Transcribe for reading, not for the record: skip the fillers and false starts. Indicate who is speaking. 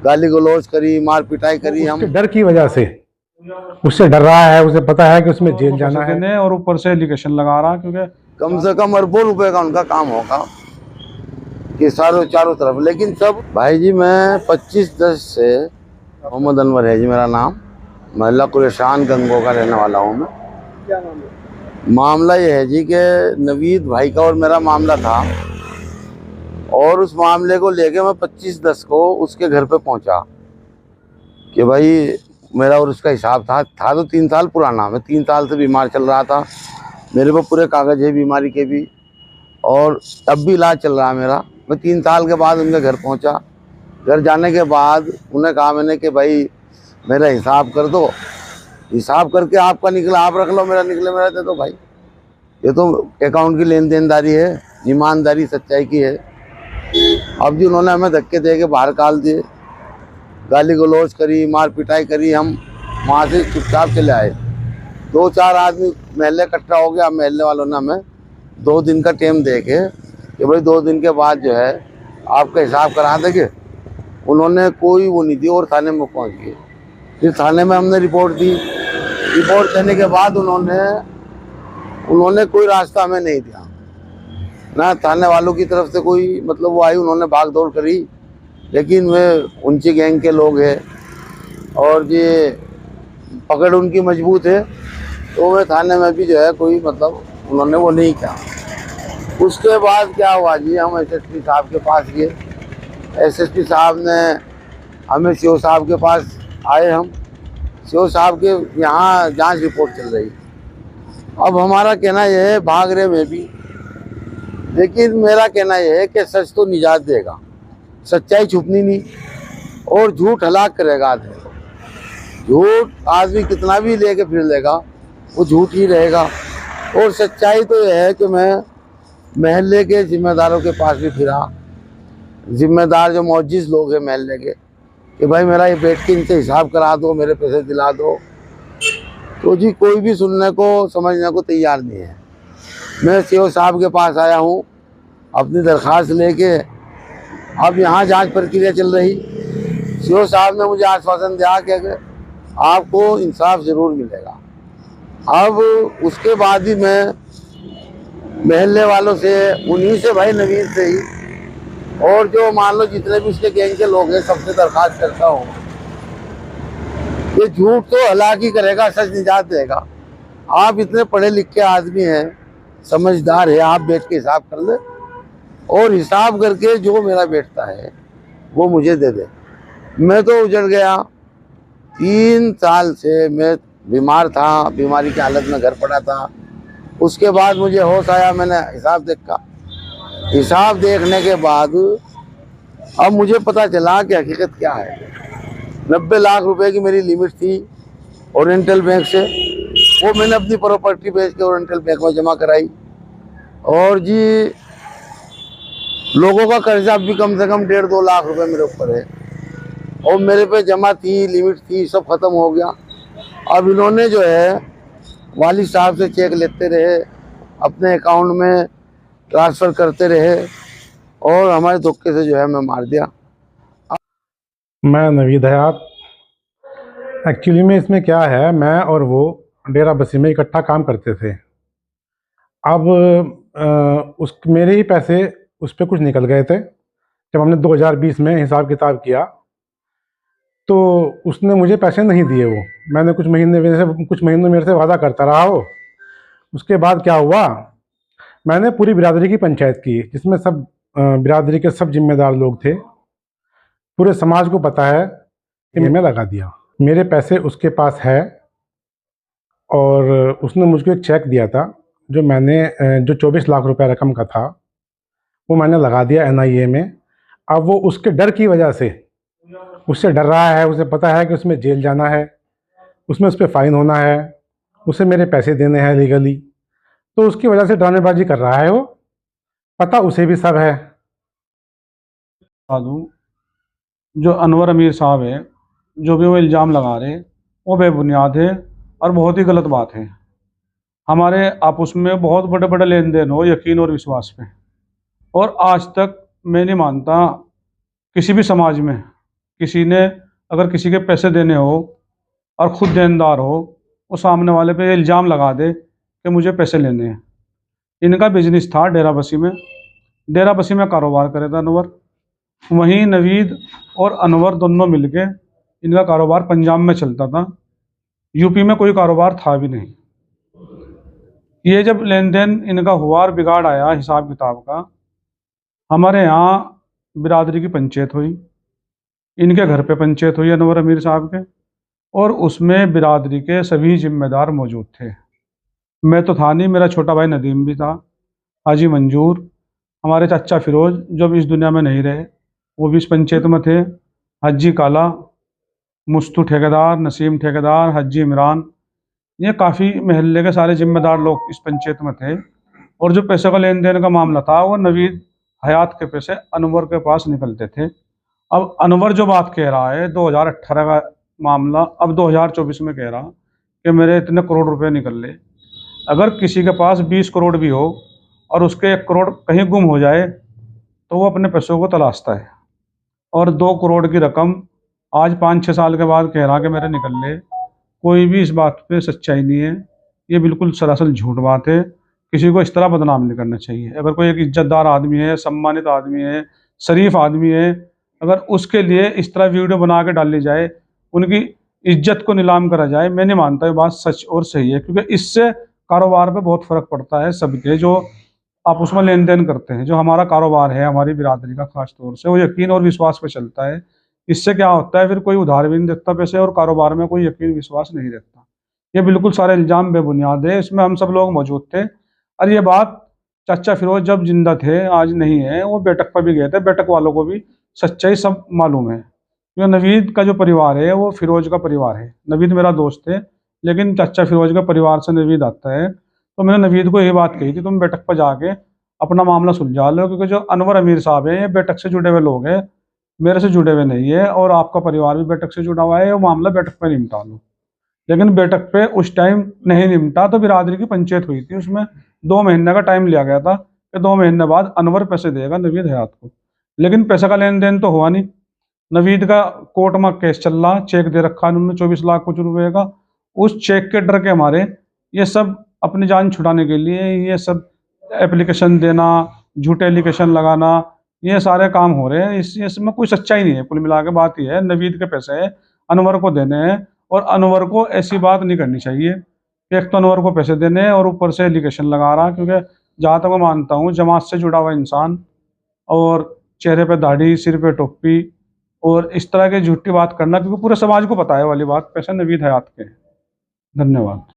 Speaker 1: गाली गलौज करी, मार पिटाई करी। हम
Speaker 2: डर की वजह से उससे डर रहा है, उसे पता है कि उसमें जेल जाना है,
Speaker 3: और ऊपर से एलिगेशन लगा रहा, क्योंकि
Speaker 1: कम से कम अरबों रुपए का उनका काम होगा कि चारों तरफ। लेकिन सब भाई जी, मैं 25/10 से, मोहम्मद अनवर है जी मेरा नाम, महल्ला कुरेशान गंगो का रहने वाला हूँ मैं।
Speaker 4: क्या नाम है?
Speaker 1: मामला ये है जी कि नवीद भाई का और मेरा मामला था, और उस मामले को लेके मैं 25/10 को उसके घर पे पहुंचा कि भाई मेरा और उसका हिसाब था तो 3 साल पुराना। मैं 3 साल से बीमार चल रहा था, मेरे पे पूरे कागज है बीमारी के भी, और अब भी इलाज चल रहा है मेरा। मैं 3 साल के बाद उनके घर पहुंचा। घर जाने के बाद उन्हें कहा मैंने कि भाई मेरा हिसाब कर दो, हिसाब करके आपका निकला आप रख लो, मेरा निकले मेरा दे दो। भाई ये तो अकाउंट की लेन देनदारी है, ईमानदारी सच्चाई की है। अब जी उन्होंने हमें धक्के दे के बाहर काल दिए, गाली गलौज करी, मार पिटाई करी। हम वहाँ से चुपचाप चले आए। 2-4 आदमी महल्ले इकट्ठा हो गया। महल्ले वालों ने हमें 2 दिन का टाइम दे के कि भाई 2 दिन के बाद जो है आपका हिसाब करा देंगे। उन्होंने कोई वो नहीं दी और थाने में पहुंच गए। फिर थाने में हमने रिपोर्ट दी। रिपोर्ट देने के बाद उन्होंने कोई रास्ता हमें नहीं दिया, ना थाने वालों की तरफ से कोई मतलब वो आई, उन्होंने भाग दौड़ करी। लेकिन वे ऊंची गैंग के लोग हैं और ये पकड़ उनकी मजबूत है, तो वे थाने में भी जो है कोई मतलब उन्होंने वो नहीं किया। उसके बाद क्या हुआ जी, हम एसएसपी साहब के पास गए। एसएसपी साहब ने हमें सीओ साहब के पास आए। हम सीओ साहब के यहाँ जांच रिपोर्ट चल रही। अब हमारा कहना यह है, भाग रहे में भी, लेकिन मेरा कहना यह है कि सच तो निजात देगा, सच्चाई छुपनी नहीं, और झूठ हलाक करेगा आदमी। झूठ आदमी कितना भी लेके फिर लेगा, वो झूठ ही रहेगा। और सच्चाई तो यह है कि मैं महल्ले के जिम्मेदारों के पास भी फिरा, जिम्मेदार जो मौजिज़ लोग हैं महल्ले के, कि भाई मेरा ये बैठ के इनसे हिसाब करा दो, मेरे पैसे दिला दो। तो जी कोई भी सुनने को समझने को तैयार नहीं है। मैं सीओ साहब के पास आया हूँ अपनी दरख्वास्त लेके। अब यहाँ जांच प्रक्रिया चल रही। सीओ साहब ने मुझे आश्वासन दिया कि आपको इंसाफ ज़रूर मिलेगा। अब उसके बाद ही मैं महल्ले वालों से, उन्हीं से, भाई नवीद से ही, और जो मान लो जितने भी उसके गैंग के लोग हैं, सबसे दरख्वास्त करता हूँ, ये झूठ तो हलाक ही करेगा, सच निजात देगा। आप इतने पढ़े लिखे आदमी हैं, समझदार है, आप बैठ के हिसाब कर ले, और हिसाब करके जो मेरा बैठता है वो मुझे दे दे। मैं तो उजड़ गया। 3 साल से मैं बीमार था, बीमारी की हालत में घर पड़ा था। उसके बाद मुझे होश आया, मैंने हिसाब देखा। हिसाब देखने के बाद अब मुझे पता चला कि हकीकत क्या है। 90 लाख रुपए की मेरी लिमिट थी ओरिएंटल बैंक से, वो मैंने अपनी प्रॉपर्टी बेच के ओरिएंटल बैंक में जमा कराई। और जी लोगों का कर्जा भी कम से कम 1.5-2 लाख रुपए मेरे ऊपर है, और मेरे पे जमा थी, लिमिट थी, सब खत्म हो गया। अब इन्होंने जो है वालिद साहब से चेक लेते रहे, अपने अकाउंट में ट्रांसफ़र करते रहे, और हमारे धोखे से जो है मैं मार दिया।
Speaker 2: मैं नवीद हयात। एक्चुअली में इसमें क्या है, मैं और वो डेरा बसी में इकट्ठा काम करते थे। अब उस मेरे ही पैसे उस पर कुछ निकल गए थे। जब हमने 2020 में हिसाब किताब किया तो उसने मुझे पैसे नहीं दिए। वो मैंने कुछ महीनों मेरे से वादा करता रहा हो। उसके बाद क्या हुआ, मैंने पूरी बिरादरी की पंचायत की, जिसमें सब बिरादरी के सब जिम्मेदार लोग थे। पूरे समाज को पता है कि मैंने लगा दिया। मेरे पैसे उसके पास है, और उसने मुझको एक चेक दिया था जो 24 लाख रुपए रकम का था, वो मैंने लगा दिया NIA में। अब वो उसके डर की वजह से उससे डर रहा है, उसे पता है कि उसमें जेल जाना है, उसमें उस पर फ़ाइन होना है, उसे मेरे पैसे देने हैं लीगली, तो उसकी वजह से ड्रामेबाजी कर रहा है। वो पता उसे भी सब है।
Speaker 3: जो अनवर अमीर साहब है, जो भी वो इल्ज़ाम लगा रहे वो बेबुनियाद है और बहुत ही गलत बात है। हमारे आपस में बहुत बड़े बड़े लेन देन हो यकीन और विश्वास पे, और आज तक मैं नहीं मानता किसी भी समाज में किसी ने अगर किसी के पैसे देने हो और ख़ुद देनदार हो, वो सामने वाले पे इल्ज़ाम लगा दे कि मुझे पैसे लेने हैं। इनका बिजनेस था डेरा बसी में, डेरा बसी में कारोबार करे था अनवर। वहीं नवीद और अनवर दोनों मिलके इनका कारोबार पंजाब में चलता था, यूपी में कोई कारोबार था भी नहीं। ये जब लेन देन इनका हुआ और बिगाड़ आया हिसाब किताब का, हमारे यहाँ बिरादरी की पंचायत हुई, इनके घर पे पंचायत हुई अनवर अमीर साहब के, और उसमें बिरादरी के सभी जिम्मेदार मौजूद थे। मैं तो था नहीं, मेरा छोटा भाई नदीम भी था, हाजी मंजूर, हमारे चाचा फिरोज जो भी इस दुनिया में नहीं रहे वो भी इस पंचायत में थे, हाजी काला, मुस्तू ठेकेदार, नसीम ठेकेदार, हाजी इमरान, ये काफ़ी महल्ले के सारे जिम्मेदार लोग इस पंचायत में थे। और जो पैसे का लेन देन का मामला था वो नवीद हयात के पैसे अनवर के पास निकलते थे। अब अनवर जो बात कह रहा है 2018 का मामला, अब 2024 में कह रहा कि मेरे इतने करोड़ रुपए निकल ले। अगर किसी के पास 20 करोड़ भी हो और उसके 1 करोड़ कहीं गुम हो जाए तो वो अपने पैसों को तलाशता है, और 2 करोड़ की रकम आज 5-6 साल के बाद कह रहा कि मेरे निकल ले। कोई भी इस बात पे सच्चाई नहीं है, ये बिल्कुल सरासर झूठ बात है। किसी को इस तरह बदनाम नहीं करना चाहिए। अगर कोई एक इज्जतदार आदमी है, सम्मानित आदमी है, शरीफ आदमी है, अगर उसके लिए इस तरह वीडियो बना के डाली जाए, उनकी इज्जत को नीलाम करा जाए, मैं नहीं मानता ये बात सच और सही है। क्योंकि इससे कारोबार पे बहुत फ़र्क पड़ता है सबके जो आप उसमें लेन देन करते हैं। जो हमारा कारोबार है, हमारी बिरादरी का खास तौर से, वो यकीन और विश्वास पे चलता है। इससे क्या होता है, फिर कोई उधार भी नहीं देता पैसे, और कारोबार में कोई यकीन विश्वास नहीं रहता। ये बिल्कुल सारे इल्ज़ाम बेबुनियाद है, इसमें हम सब लोग मौजूद थे। और ये बात चाचा फिरोज जब जिंदा थे, आज नहीं है, वो बैठक पर भी गए थे, बैठक वालों को भी सच्चाई सब मालूम है। जो नवीद का जो परिवार है वो फिरोज का परिवार है। नवीद मेरा दोस्त है, लेकिन चाचा फिरोज का परिवार से नवीद आता है। तो मैंने नवीद को यही बात कही थी, तुम बैठक पर जाके अपना मामला सुलझा लो, क्योंकि जो अनवर अमीर साहब हैं ये बैठक से जुड़े हुए लोग हैं, मेरे से जुड़े हुए नहीं है, और आपका परिवार भी बैठक से जुड़ा हुआ है, वो मामला बैठक पे निपटा लो। लेकिन बैठक पे उस टाइम नहीं निपटा, तो बिरादरी की पंचायत हुई थी, उसमें 2 महीने का टाइम लिया गया था कि 2 महीने बाद अनवर पैसे देगा नवीद हयात को। लेकिन पैसे का लेन देन तो हुआ नहीं। नवीद का कोर्ट में केस चल रहा, चेक दे रखा उन्होंने 24 लाख कुछ रुपए का। उस चेक के डर के मारे ये सब अपनी जान छुड़ाने के लिए ये सब एप्लीकेशन देना, झूठे एप्लीकेशन लगाना, ये सारे काम हो रहे हैं। इसमें कोई सच्चाई नहीं है। कुल मिला के बात यह है, नवीद के पैसे अनवर को देने हैं, और अनवर को ऐसी बात नहीं करनी चाहिए कि एक तो अनवर को पैसे देने हैं और ऊपर से एप्लीकेशन लगा रहा। क्योंकि जहाँ तक मैं मानता हूँ, जमात से जुड़ा हुआ इंसान, और चेहरे पे दाढ़ी, सिर पे टोपी, और इस तरह की झूठी बात करना, क्योंकि पूरे समाज को पता है वाली बात, पैसे नवीद हयात के हैं। धन्यवाद।